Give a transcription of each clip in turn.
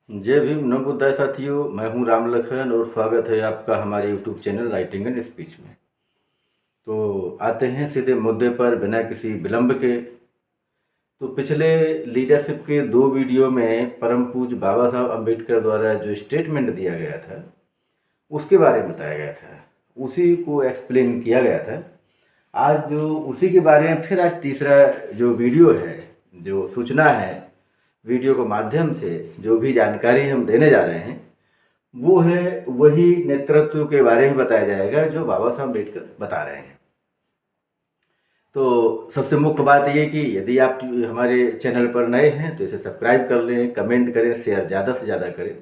जय भीम नवोदय साथियों, मैं हूं राम लखन और स्वागत है आपका हमारे YouTube channel writing and speech में। तो आते हैं सीधे मुद्दे पर बिना किसी विलंब के। तो पिछले लीडरशिप के 2 वीडियो में परम पूज्य बाबा साहब अम्बेडकर द्वारा जो स्टेटमेंट दिया गया था उसके बारे में बताया गया था, उसी को एक्सप्लेन किया गया था। आज जो उसी के बारे में फिर आज तीसरा जो वीडियो है, जो सूचना है, वीडियो के माध्यम से जो भी जानकारी हम देने जा रहे हैं वो है वही नेतृत्व के बारे में बताया जाएगा जो बाबा साहब अम्बेडकर बता रहे हैं। तो सबसे मुख्य बात ये कि यदि आप हमारे चैनल पर नए हैं तो इसे सब्सक्राइब कर लें, कमेंट करें, शेयर ज़्यादा से ज़्यादा करें,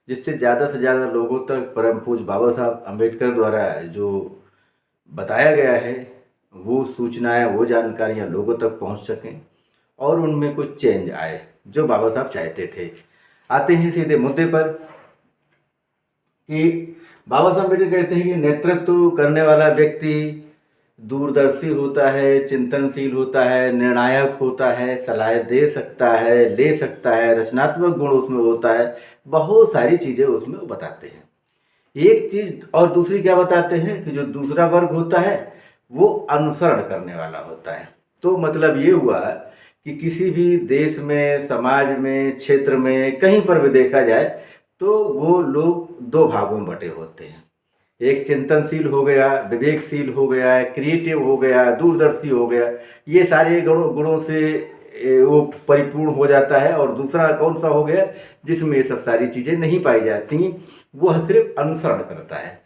जिससे ज़्यादा से ज़्यादा लोगों तक परम पूज्य बाबा साहब अम्बेडकर द्वारा जो बताया गया है वो सूचनाएं, वो जानकारियां लोगों तक पहुंच सकें और उनमें कुछ चेंज आए जो बाबा साहब चाहते थे। आते हैं सीधे मुद्दे पर कि बाबा साहब अम्बेडकर कहते हैं कि नेतृत्व करने वाला व्यक्ति दूरदर्शी होता है, चिंतनशील होता है, निर्णायक होता है, सलाह दे सकता है, ले सकता है, रचनात्मक गुण उसमें होता है, बहुत सारी चीज़ें उसमें वो बताते हैं। एक चीज़ और दूसरी क्या बताते हैं कि जो दूसरा वर्ग होता है वो अनुसरण करने वाला होता है। तो मतलब ये हुआ कि किसी भी देश में, समाज में, क्षेत्र में, कहीं पर भी देखा जाए तो वो लोग 2 भागों में बटे होते हैं। एक चिंतनशील हो गया, विवेकशील हो गया, क्रिएटिव हो गया, दूरदर्शी हो गया, ये सारे गुणों से वो परिपूर्ण हो जाता है। और दूसरा कौन सा हो गया जिसमें ये सब सारी चीज़ें नहीं पाई जाती, वो सिर्फ अनुसरण करता है।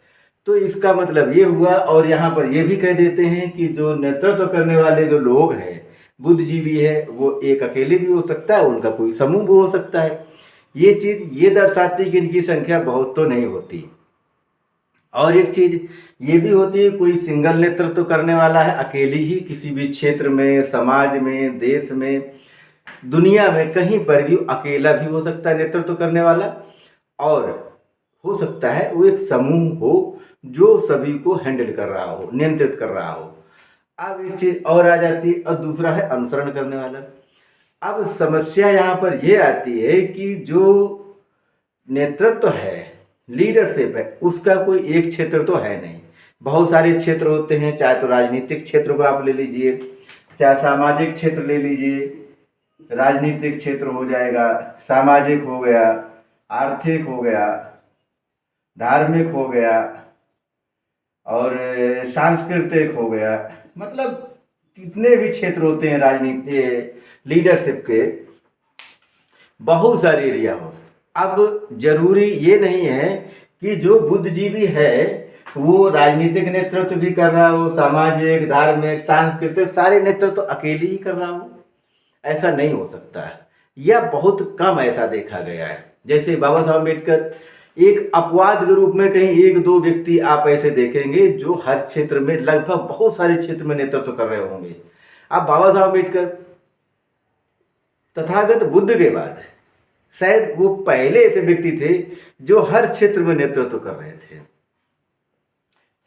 तो इसका मतलब ये हुआ। और यहाँ पर ये भी कह देते हैं कि जो नेतृत्व करने वाले जो लोग हैं, बुद्धिजीवी है, वो एक अकेले भी हो सकता है, उनका कोई समूह भी हो सकता है। ये चीज़ ये दर्शाती कि इनकी संख्या बहुत तो नहीं होती। और एक चीज़ ये भी होती है, कोई सिंगल नेतृत्व करने वाला है अकेली ही किसी भी क्षेत्र में, समाज में, देश में, दुनिया में कहीं पर भी अकेला भी हो सकता है नेतृत्व करने वाला। और हो सकता है वो एक समूह हो जो सभी को हैंडल कर रहा हो, नियंत्रित कर रहा हो। अब एक चीज और आ जाती है, और दूसरा है अनुसरण करने वाला। अब समस्या यहाँ पर यह आती है कि जो नेतृत्व है, लीडरशिप है, उसका कोई एक क्षेत्र तो है नहीं, बहुत सारे क्षेत्र होते हैं। चाहे तो राजनीतिक क्षेत्र को आप ले लीजिए, चाहे सामाजिक क्षेत्र ले लीजिए, राजनीतिक क्षेत्र हो जाएगा, सामाजिक हो गया, आर्थिक हो गया, धार्मिक हो गया और सांस्कृतिक हो गया। मतलब कितने भी क्षेत्र होते हैं राजनीति लीडरशिप के, बहुत सारे एरिया हो। अब जरूरी ये नहीं है कि जो बुद्धिजीवी है वो राजनीतिक नेतृत्व भी कर रहा हो, सामाजिक, धार्मिक, सांस्कृतिक सारे नेतृत्व अकेले ही कर रहा हो, ऐसा नहीं हो सकता है। यह बहुत कम ऐसा देखा गया है। जैसे बाबा साहब अम्बेडकर एक अपवाद के रूप में कहीं 1-2 व्यक्ति आप ऐसे देखेंगे जो हर क्षेत्र में, लगभग बहुत सारे क्षेत्र में नेतृत्व कर रहे होंगे। अब बाबा साहब अम्बेडकर तथागत बुद्ध के बाद शायद वो पहले ऐसे व्यक्ति थे जो हर क्षेत्र में नेतृत्व कर रहे थे,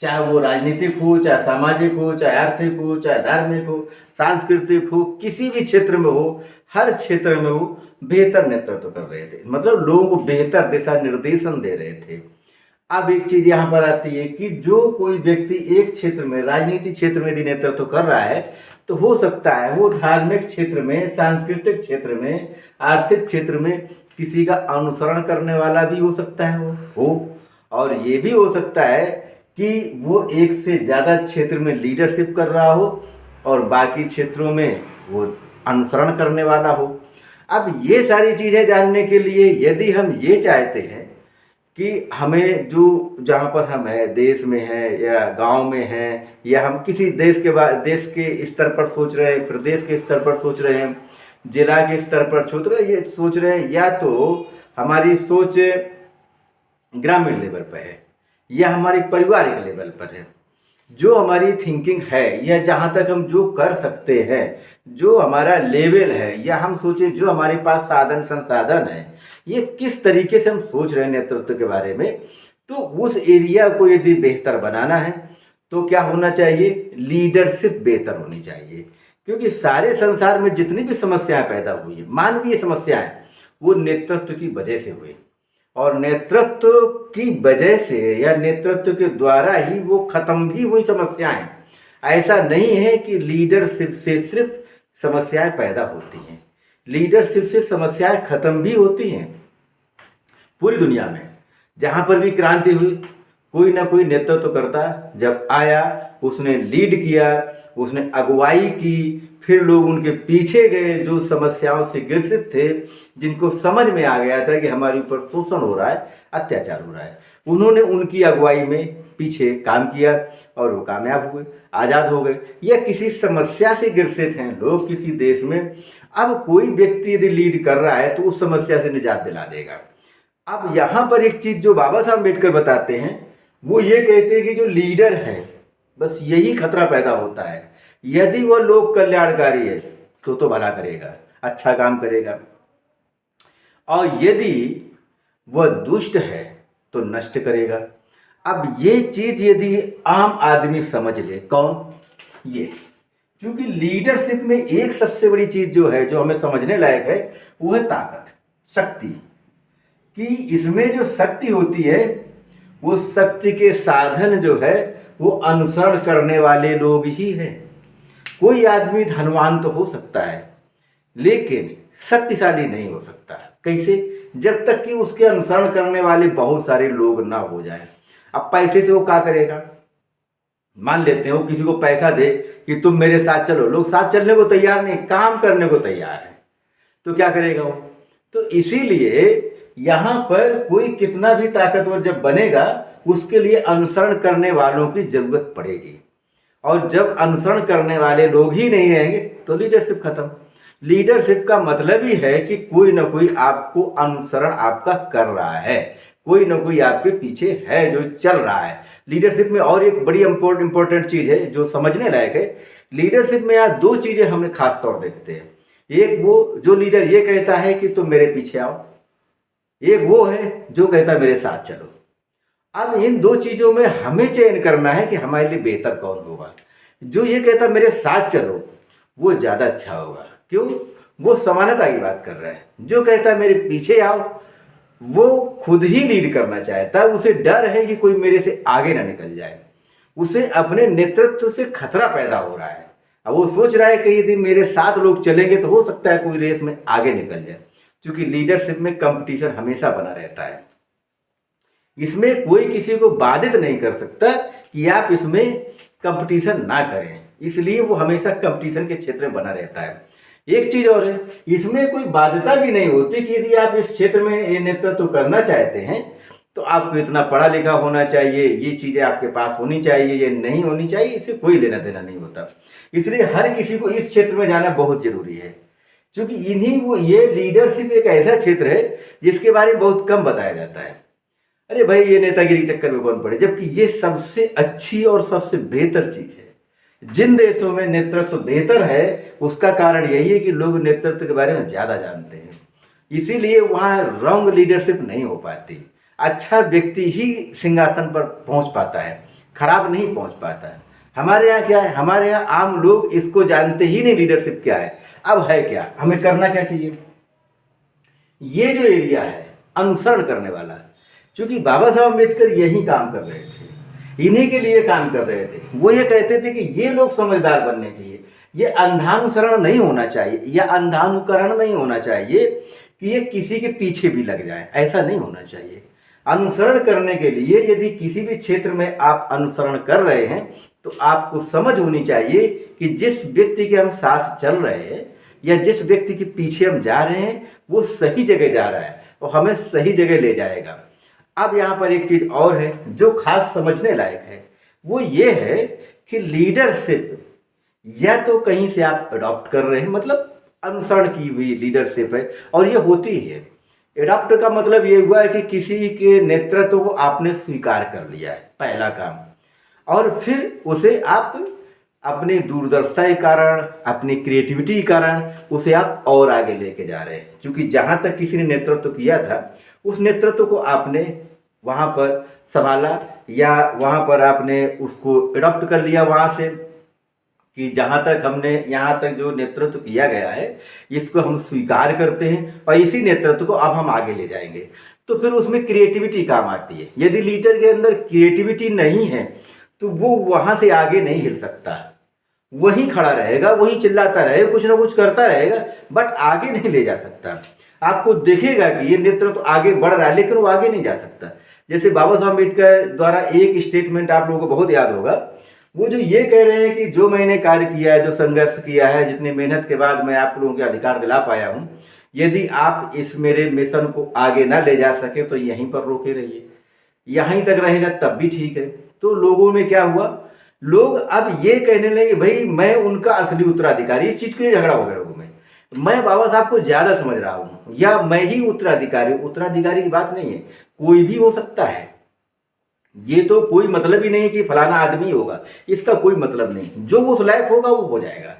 चाहे वो राजनीतिक हो, चाहे सामाजिक हो, चाहे आर्थिक हो, चाहे धार्मिक हो, सांस्कृतिक हो, किसी भी क्षेत्र में हो, हर क्षेत्र में वो बेहतर नेतृत्व कर रहे थे। मतलब लोगों को बेहतर दिशा निर्देशन दे रहे थे। अब एक चीज यहाँ पर आती है कि जो कोई व्यक्ति एक क्षेत्र में, राजनीतिक क्षेत्र में यदि नेतृत्व कर रहा है तो हो सकता है वो धार्मिक क्षेत्र में, सांस्कृतिक क्षेत्र में, आर्थिक क्षेत्र में किसी का अनुसरण करने वाला भी हो सकता है हो। और ये भी हो सकता है कि वो एक से ज़्यादा क्षेत्र में लीडरशिप कर रहा हो और बाकी क्षेत्रों में वो अनुसरण करने वाला हो। अब ये सारी चीज़ें जानने के लिए यदि हम ये चाहते हैं कि हमें जो जहाँ पर हम हैं, देश में हैं या गांव में हैं, या हम किसी देश के स्तर पर सोच रहे हैं, प्रदेश के स्तर पर सोच रहे हैं, जिला के स्तर पर सोच रहे हैं, या तो हमारी सोच ग्रामीण लेवल पर है या हमारी पारिवारिक लेवल पर है, जो हमारी थिंकिंग है या जहाँ तक हम जो कर सकते हैं, जो हमारा लेवल है, या हम सोचें जो हमारे पास साधन संसाधन है, ये किस तरीके से हम सोच रहे हैं नेतृत्व के बारे में, तो उस एरिया को यदि बेहतर बनाना है तो क्या होना चाहिए, लीडरशिप बेहतर होनी चाहिए। क्योंकि सारे संसार में जितनी भी समस्याएं पैदा हुई है, मानवीय समस्याएं, वो नेतृत्व की वजह से हुए, और नेतृत्व की वजह से या नेतृत्व के द्वारा ही वो खत्म भी हुई समस्याएं। ऐसा नहीं है कि लीडरशिप से सिर्फ समस्याएं पैदा होती हैं, लीडरशिप से समस्याएं खत्म भी होती हैं। पूरी दुनिया में जहाँ पर भी क्रांति हुई, कोई ना कोई नेतृत्व करता जब आया, उसने लीड किया, उसने अगुवाई की, फिर लोग उनके पीछे गए जो समस्याओं से ग्रसित थे, जिनको समझ में आ गया था कि हमारे ऊपर शोषण हो रहा है, अत्याचार हो रहा है, उन्होंने उनकी अगुवाई में पीछे काम किया और वो कामयाब हुए, आज़ाद हो गए। या किसी समस्या से ग्रसित हैं लोग किसी देश में, अब कोई व्यक्ति यदि लीड कर रहा है तो उस समस्या से निजात दिला देगा। अब यहाँ पर एक चीज़ जो बाबा साहब अम्बेडकर बताते हैं, वो ये कहते हैं कि जो लीडर है बस यही खतरा पैदा होता है, यदि वह लोक कल्याणकारी है तो भला करेगा, अच्छा काम करेगा, और यदि वह दुष्ट है तो नष्ट करेगा। अब ये चीज़ यदि आम आदमी समझ ले, कौन? ये, क्योंकि लीडरशिप में एक सबसे बड़ी चीज़ जो है, जो हमें समझने लायक है, वो है ताकत, शक्ति। कि इसमें जो शक्ति होती है, वो शक्ति के साधन जो है वो अनुसरण करने वाले लोग ही हैं। कोई आदमी धनवान तो हो सकता है लेकिन शक्तिशाली नहीं हो सकता। कैसे? जब तक कि उसके अनुसरण करने वाले बहुत सारे लोग ना हो जाएं। अब पैसे से वो क्या करेगा? मान लेते हैं वो किसी को पैसा दे कि तुम मेरे साथ चलो, लोग साथ चलने को तैयार नहीं, काम करने को तैयार है, तो क्या करेगा वो? तो इसीलिए यहाँ पर कोई कितना भी ताकतवर जब बनेगा, उसके लिए अनुसरण करने वालों की जरूरत पड़ेगी, और जब अनुसरण करने वाले लोग ही नहीं रहेंगे तो लीडरशिप खत्म। लीडरशिप का मतलब ही है कि कोई ना कोई आपको अनुसरण आपका कर रहा है, कोई ना कोई आपके पीछे है जो चल रहा है। लीडरशिप में और एक बड़ी इंपॉर्टेंट चीज़ है जो समझने लायक है। लीडरशिप में यहाँ दो चीज़ें हमें खास तौर देखते हैं। एक वो जो लीडर ये कहता है कि तुम मेरे पीछे आओ, एक वो है जो कहता है मेरे साथ चलो। अब इन दो चीज़ों में हमें चयन करना है कि हमारे लिए बेहतर कौन होगा। जो ये कहता मेरे साथ चलो वो ज़्यादा अच्छा होगा। क्यों? वो समानता की बात कर रहा है। जो कहता है मेरे पीछे आओ, वो खुद ही लीड करना चाहता है, उसे डर है कि कोई मेरे से आगे ना निकल जाए, उसे अपने नेतृत्व से खतरा पैदा हो रहा है। अब वो सोच रहा है कि यदि मेरे साथ लोग चलेंगे तो हो सकता है कोई रेस में आगे निकल जाए, क्योंकि लीडरशिप में कंपटीशन हमेशा बना रहता है। इसमें कोई किसी को बाधित नहीं कर सकता कि आप इसमें कंपटीशन ना करें, इसलिए वो हमेशा कंपटीशन के क्षेत्र में बना रहता है। एक चीज़ और है, इसमें कोई बाध्यता भी नहीं होती कि यदि आप इस क्षेत्र में ये नेतृत्व करना चाहते हैं तो आपको इतना पढ़ा लिखा होना चाहिए, ये चीज़ें आपके पास होनी चाहिए, ये नहीं होनी चाहिए, इससे कोई लेना देना नहीं होता। इसलिए हर किसी को इस क्षेत्र में जाना बहुत जरूरी है, क्योंकि ये लीडरशिप एक ऐसा क्षेत्र है जिसके बारे में बहुत कम बताया जाता है। अरे भाई ये नेतागिरी चक्कर में कौन पड़े, जबकि ये सबसे अच्छी और सबसे बेहतर चीज़ है। जिन देशों में नेतृत्व बेहतर है उसका कारण यही है कि लोग नेतृत्व के बारे में ज़्यादा जानते हैं, इसीलिए वहाँ रॉन्ग लीडरशिप नहीं हो पाती। अच्छा व्यक्ति ही सिंहासन पर पहुँच पाता है, खराब नहीं पहुँच पाता है। हमारे यहाँ क्या है? हमारे यहाँ आम लोग इसको जानते ही नहीं लीडरशिप क्या है। अब है क्या, हमें करना क्या चाहिए? ये जो एरिया है अनुसरण करने वाला, क्योंकि बाबा साहब अम्बेडकर यही काम कर रहे थे, इन्हीं के लिए काम कर रहे थे। वो ये कहते थे कि ये लोग समझदार बनने चाहिए, ये अंधानुसरण नहीं होना चाहिए या अंधानुकरण नहीं होना चाहिए कि ये किसी के पीछे भी लग जाए, ऐसा नहीं होना चाहिए। अनुसरण करने के लिए यदि किसी भी क्षेत्र में आप अनुसरण कर रहे हैं तो आपको समझ होनी चाहिए कि जिस व्यक्ति के हम साथ चल रहे हैं या जिस व्यक्ति के पीछे हम जा रहे हैं वो सही जगह जा रहा है और हमें सही जगह ले जाएगा। अब यहाँ पर एक चीज़ और है जो खास समझने लायक है, वो ये है कि लीडरशिप या तो कहीं से आप अडॉप्ट कर रहे हैं, मतलब अनुसरण की हुई लीडरशिप है, और ये होती ही है। एडॉप्ट का मतलब ये हुआ है कि किसी के नेतृत्व को आपने स्वीकार कर लिया है, पहला काम, और फिर उसे आप अपनी दूरदर्शिता के कारण, अपनी क्रिएटिविटी के कारण उसे आप और आगे लेके जा रहे हैं। क्योंकि जहाँ तक किसी ने नेतृत्व किया था उस नेतृत्व को आपने वहाँ पर संभाला या वहाँ पर आपने उसको एडॉप्ट कर लिया वहाँ से कि जहाँ तक हमने यहाँ तक जो नेतृत्व किया गया है इसको हम स्वीकार करते हैं और इसी नेतृत्व को अब हम आगे ले जाएंगे। तो फिर उसमें क्रिएटिविटी काम आती है। यदि लीडर के अंदर क्रिएटिविटी नहीं है तो वो वहाँ से आगे नहीं हिल सकता, वहीं खड़ा रहेगा, वहीं चिल्लाता रहेगा, कुछ ना कुछ करता रहेगा, बट आगे नहीं ले जा सकता। आपको दिखेगा कि ये नेतृत्व आगे बढ़ रहा है लेकिन वो आगे नहीं जा सकता। जैसे बाबा साहब अम्बेडकर द्वारा एक स्टेटमेंट आप लोगों को बहुत याद होगा, वो जो ये कह रहे हैं कि जो मैंने कार्य किया है, जो संघर्ष किया है, जितनी मेहनत के बाद मैं आप लोगों के अधिकार दिला पाया हूँ, यदि आप इस मेरे मिशन को आगे ना ले जा सके तो यहीं पर रोके रहिए, यहीं तक रहेगा तब भी ठीक है। तो लोगों में क्या हुआ, लोग अब ये कहने लगे भाई मैं उनका असली उत्तराधिकारी, इस चीज के लिए झगड़ा हो गया लोगों में, मैं बाबा साहब को ज्यादा समझ रहा हूँ या मैं ही उत्तराधिकारी हूँ। उत्तराधिकारी की बात नहीं है, कोई भी हो सकता है, ये तो कोई मतलब ही नहीं कि फलाना आदमी होगा, इसका कोई मतलब नहीं, जो उस लायक होगा वो हो जाएगा,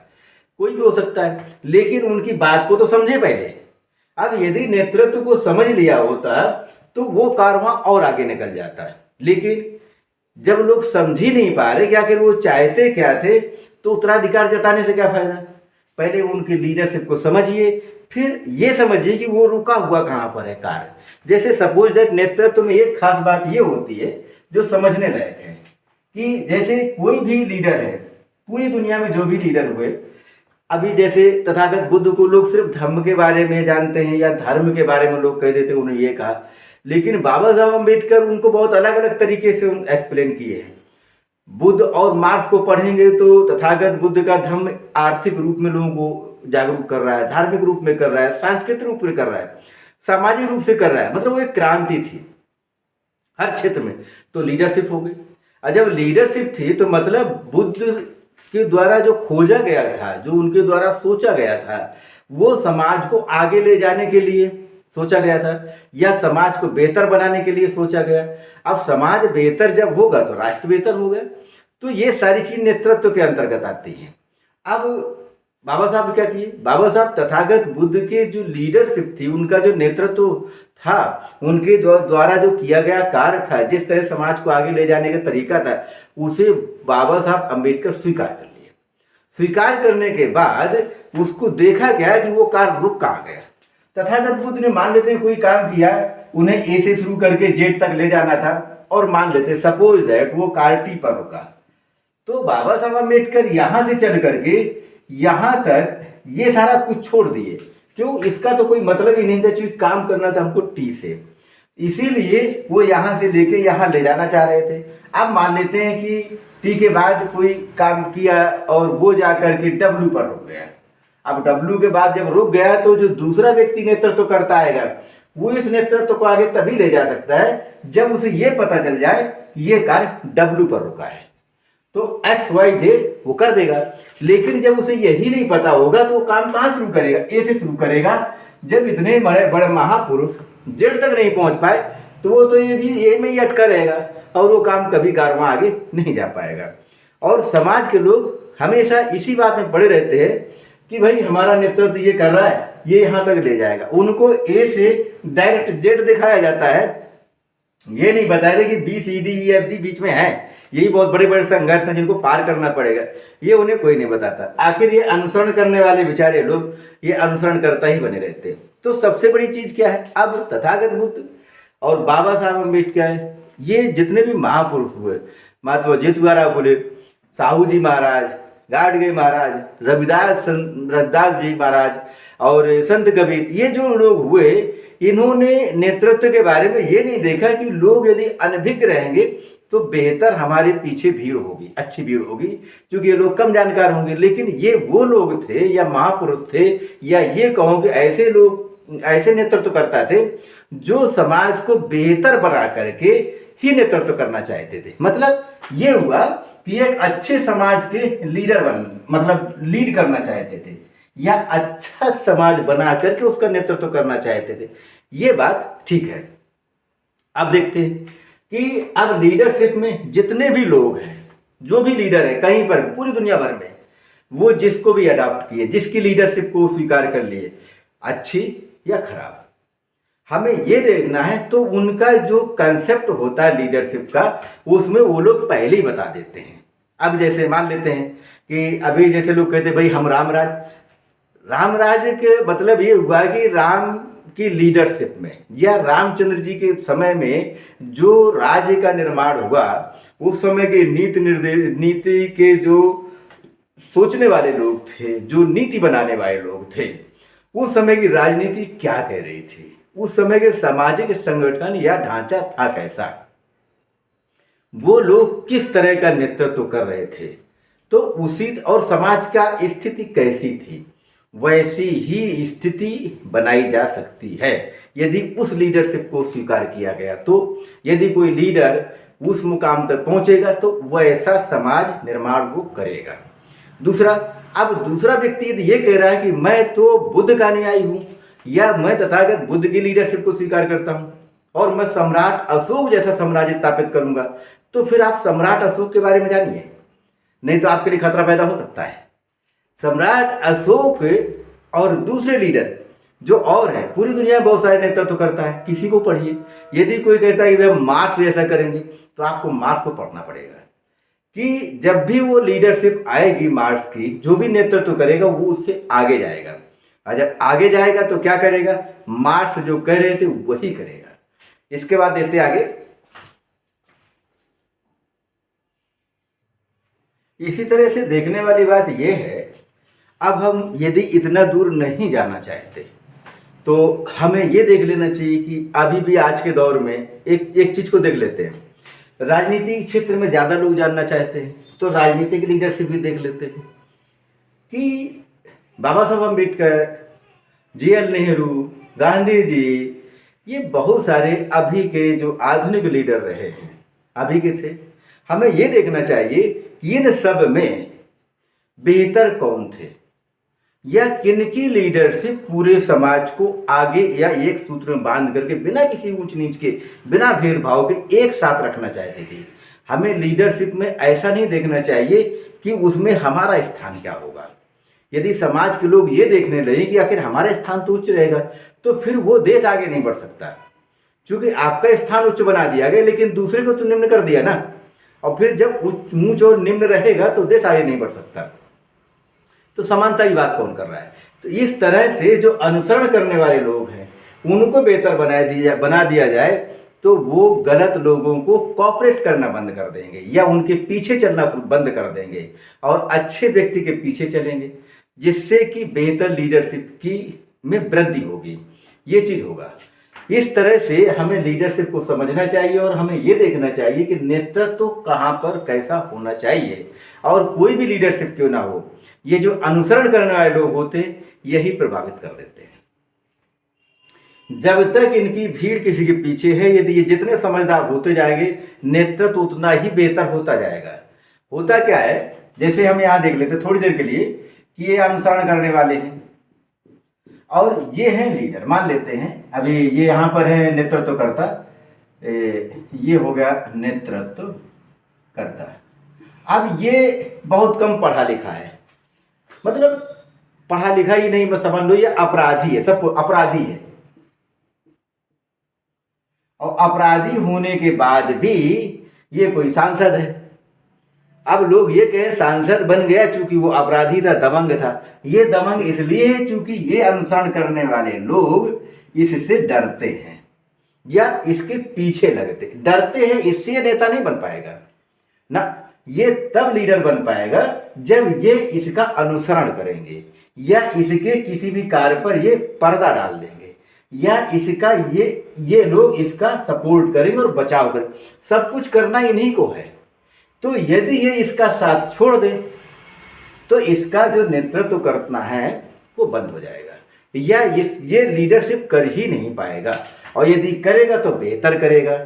कोई भी हो सकता है। लेकिन उनकी बात को तो समझे पहले। अब यदि नेतृत्व को समझ लिया होता तो वो कारवां और आगे निकल जाता है। लेकिन जब लोग समझ ही नहीं पा रहे कि आखिर वो चाहते क्या थे, तो उत्तराधिकार जताने से क्या फायदा। पहले उनकी लीडरशिप को समझिए, फिर ये समझिए कि वो रुका हुआ कहाँ पर है कार्य। जैसे सपोज दैट नेतृत्व में एक खास बात ये होती है जो समझने लायक है कि जैसे कोई भी लीडर है, पूरी दुनिया में जो भी लीडर हुए, अभी जैसे तथागत बुद्ध को लोग सिर्फ धर्म के बारे में जानते हैं या धर्म के बारे में लोग कह देते हैं, उन्हें ये कहा, लेकिन बाबा साहब अम्बेडकर उनको बहुत अलग अलग तरीके से एक्सप्लेन किए हैं। बुद्ध और मार्क्स को पढ़ेंगे तो तथागत बुद्ध का धर्म आर्थिक रूप में लोगों को जागरूक कर रहा है, धार्मिक रूप में कर रहा है, सांस्कृतिक रूप में कर रहा है, सामाजिक रूप से कर रहा है, मतलब वो एक क्रांति थी हर क्षेत्र में। तो लीडरशिप हो गई, और जब लीडरशिप थी तो मतलब बुद्ध के द्वारा जो खोजा गया था, जो उनके द्वारा सोचा गया था, वो समाज को आगे ले जाने के लिए सोचा गया था या समाज को बेहतर बनाने के लिए सोचा गया। अब समाज बेहतर जब होगा तो राष्ट्र बेहतर होगा। तो ये सारी चीज नेतृत्व के अंतर्गत आती है। अब बाबा साहब क्या किए, बाबा साहब तथागत बुद्ध के जो लीडरशिप थी, उनका जो नेतृत्व था, उनके द्वारा जो किया गया कार्य था, जिस तरह समाज को आगे ले जाने का तरीका था, उसे बाबा साहब अम्बेडकर स्वीकार कर लिए। स्वीकार करने के बाद उसको देखा गया कि वो कार्य रुक कहाँ गया। तथागत बुद्ध ने मान लेते हैं कोई काम किया, उन्हें ए से शुरू करके जेड तक ले जाना था, और मान लेते सपोज दैट वो कार टी पर रुका, तो बाबा साहब अम्बेडकर यहां से चल करके यहां तक ये सारा कुछ छोड़ दिए। क्यों, इसका तो कोई मतलब ही नहीं था, क्योंकि काम करना था हमको टी से, इसीलिए वो यहां से लेके यहां ले जाना चाह रहे थे। अब मान लेते हैं कि टी के बाद कोई काम किया और वो जाकर के डब्ल्यू पर रुक गया। अब डब्ल्यू के बाद जब रुक गया तो जो दूसरा व्यक्ति नेतृत्व करता आएगा, वो इस नेतृत्व को आगे तभी ले जा सकता है जब उसे ये पता चल जाए कि ये कार्य डब्ल्यू पर रुका है, तो एक्स वाई जेड वो कर देगा। लेकिन जब उसे यही नहीं पता होगा तो वो काम कहाँ शुरू करेगा, ए से शुरू करेगा। जब इतने बड़े बड़े महापुरुष जेड तक नहीं पहुंच पाए तो वो तो ये भी ए में ही अटका रहेगा और वो काम कभी कारवां आगे नहीं जा पाएगा। और समाज के लोग हमेशा इसी बात में पड़े रहते हैं कि भाई हमारा नेतृत्व ये कर रहा है, ये यहाँ तक ले जाएगा। उनको ए से डायरेक्ट जेड दिखाया जाता है, ये नहीं बताया कि B C D E F G बीच में है, यही बहुत बड़े बड़े संघर्ष हैं जिनको पार करना पड़ेगा, ये उन्हें कोई नहीं बताता। आखिर ये अनुसरण करने वाले बेचारे लोग ये अनुसरण करता ही बने रहते हैं। तो सबसे बड़ी चीज क्या है, अब तथागत बुद्ध और बाबा साहब अम्बेडकर, ये जितने भी महापुरुष हुए, महात्मा ज्योतिबा फुले, साहू जी महाराज, गाडगे महाराज, रविदास जी महाराज और संत कबीर, ये जो लोग हुए, इन्होंने नेतृत्व के बारे में ये नहीं देखा कि लोग यदि अनभिज्ञ रहेंगे तो बेहतर हमारे पीछे भीड़ होगी, अच्छी भीड़ होगी, क्योंकि ये लोग कम जानकार होंगे। लेकिन ये वो लोग थे या महापुरुष थे, या ये कहो कि ऐसे लोग ऐसे नेतृत्व करता थे जो समाज को बेहतर बना करके ही नेतृत्व करना चाहते थे। मतलब ये हुआ कि एक अच्छे समाज के लीडर मतलब लीड करना चाहते थे, या अच्छा समाज बना करके उसका नेतृत्व करना चाहते थे। ये बात ठीक है। अब देखते हैं कि अब लीडरशिप में जितने भी लोग हैं, जो भी लीडर है कहीं पर पूरी दुनिया भर में, वो जिसको भी अडॉप्ट किए, जिसकी लीडरशिप को स्वीकार कर लिए, अच्छी या खराब, हमें ये देखना है। तो उनका जो कंसेप्ट होता है लीडरशिप का, उसमें वो लोग पहले ही बता देते हैं। अब जैसे मान लेते हैं कि अभी जैसे लोग कहते भाई हम राम राज्य के मतलब ये हुआ कि राम की लीडरशिप में या रामचंद्र जी के समय में जो राज्य का निर्माण हुआ, उस समय के नीति के जो सोचने वाले लोग थे, जो नीति बनाने वाले लोग थे, उस समय की राजनीति क्या कह रही थी, उस समय के सामाजिक संगठन या ढांचा था कैसा, वो लोग किस तरह का नेतृत्व कर रहे थे, तो उसी और समाज का स्थिति कैसी थी, वैसी ही स्थिति बनाई जा सकती है यदि उस लीडरशिप को स्वीकार किया गया। तो यदि कोई लीडर उस मुकाम तक पहुंचेगा तो वैसा समाज निर्माण वो करेगा। अब दूसरा व्यक्ति यदि ये कह रहा है कि मैं तो बुद्ध का अनुयायी हूं या मैं तथागत बुद्ध की लीडरशिप को स्वीकार करता हूं और मैं सम्राट अशोक जैसा साम्राज्य स्थापित करूंगा, तो फिर आप सम्राट अशोक के बारे में जानिए, नहीं तो आपके लिए खतरा पैदा हो सकता है। सम्राट अशोक और दूसरे लीडर जो और हैं, पूरी दुनिया में बहुत सारे नेतृत्व करता है, किसी को पढ़िए। यदि कोई कहता है कि हम मार्क्स जैसा करेंगे, तो आपको मार्क्स को पढ़ना पड़ेगा कि जब भी वो लीडरशिप आएगी मार्क्स की, जो भी नेतृत्व करेगा वो उससे आगे जाएगा, और जब आगे जाएगा तो क्या करेगा, मार्क्स जो कह रहे थे वही करेगा। इसके बाद देखते आगे। इसी तरह से देखने वाली बात यह है, अब हम यदि इतना दूर नहीं जाना चाहते तो हमें ये देख लेना चाहिए कि अभी भी आज के दौर में एक चीज को देख लेते हैं। राजनीतिक क्षेत्र में ज़्यादा लोग जानना चाहते हैं, तो राजनीतिक लीडरशिप भी देख लेते हैं कि बाबा साहब अम्बेडकर, JL नेहरू, गांधी जी, ये बहुत सारे अभी के जो आधुनिक लीडर रहे हैं, अभी के थे। हमें ये देखना चाहिए कि इन सब में बेहतर कौन थे या किनकी लीडरशिप पूरे समाज को आगे या एक सूत्र में बांध करके बिना किसी ऊंच नीच के, बिना भेदभाव के एक साथ रखना चाहती थी। हमें लीडरशिप में ऐसा नहीं देखना चाहिए कि उसमें हमारा स्थान क्या होगा। यदि समाज के लोग ये देखने लगे कि आखिर हमारा स्थान तो उच्च रहेगा, तो फिर वो देश आगे नहीं बढ़ सकता, क्योंकि आपका स्थान उच्च बना दिया गया लेकिन दूसरे को तो निम्न कर दिया ना। और फिर जब ऊंच और निम्न रहेगा तो देश आगे नहीं बढ़ सकता। तो समानता की बात कौन कर रहा है? तो इस तरह से जो अनुसरण करने वाले लोग हैं उनको बेहतर बना दिया जाए तो वो गलत लोगों को कॉपरेट करना बंद कर देंगे या उनके पीछे चलना बंद कर देंगे और अच्छे व्यक्ति के पीछे चलेंगे, जिससे कि बेहतर लीडरशिप की में वृद्धि होगी। ये चीज़ होगा। इस तरह से हमें लीडरशिप को समझना चाहिए और हमें ये देखना चाहिए कि नेतृत्व कहाँ पर कैसा होना चाहिए, और कोई भी लीडरशिप क्यों ना हो, ये जो अनुसरण करने वाले लोग होते हैं यही प्रभावित कर देते हैं। जब तक इनकी भीड़ किसी के पीछे है, यदि ये जितने समझदार होते जाएंगे नेतृत्व उतना ही बेहतर होता जाएगा। होता क्या है, जैसे हम यहाँ देख लेते थोड़ी देर के लिए कि ये अनुसरण करने वाले हैं और ये हैं लीडर, मान लेते हैं अभी ये यहाँ पर है नेतृत्व करता, ये हो गया नेतृत्व करता। अब ये बहुत कम पढ़ा लिखा है, मतलब पढ़ा लिखा ही नहीं, बस समझ लो ये अपराधी है, सब अपराधी है। और अपराधी होने के बाद भी ये कोई सांसद है। अब लोग ये कहें सांसद बन गया चूंकि वो अपराधी था, दबंग था। ये दबंग इसलिए है क्योंकि ये अनुसरण करने वाले लोग इससे डरते हैं या इसके पीछे लगते डरते हैं, इससे ये नेता नहीं बन पाएगा ना। ये तब लीडर बन पाएगा जब ये इसका अनुसरण करेंगे या इसके किसी भी कार्य पर ये पर्दा डाल देंगे या इसका ये लोग इसका सपोर्ट करेंगे और बचाव करेंगे। सब कुछ करना इन्हीं को है। तो यदि ये इसका साथ छोड़ दे तो इसका जो नेतृत्व करना है वो बंद हो जाएगा या ये लीडरशिप कर ही नहीं पाएगा, और यदि करेगा तो बेहतर करेगा,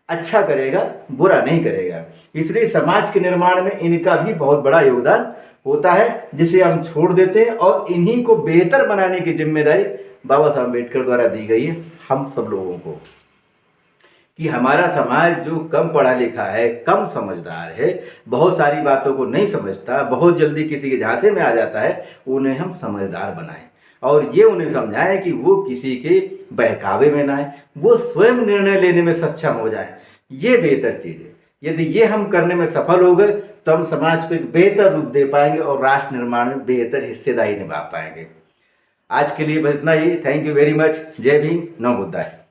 अच्छा करेगा, बुरा नहीं करेगा। इसलिए समाज के निर्माण में इनका भी बहुत बड़ा योगदान होता है, जिसे हम छोड़ देते हैं और इन्हीं को बेहतर बनाने की जिम्मेदारी बाबा साहब अम्बेडकर द्वारा दी गई है हम सब लोगों को, कि हमारा समाज जो कम पढ़ा लिखा है, कम समझदार है, बहुत सारी बातों को नहीं समझता, बहुत जल्दी किसी के झांसे में आ जाता है, उन्हें हम समझदार बनाएं और ये उन्हें समझाएं कि वो किसी के बहकावे में ना आए, वो स्वयं निर्णय लेने में सक्षम हो जाए। ये बेहतर चीज़ है। यदि ये हम करने में सफल हो गए तो हम समाज को एक बेहतर रूप दे पाएंगे और राष्ट्र निर्माण में बेहतर हिस्सेदारी निभा पाएंगे। आज के लिए बस इतना ही। Thank you very much. जय भीम, नमो बुद्धाय।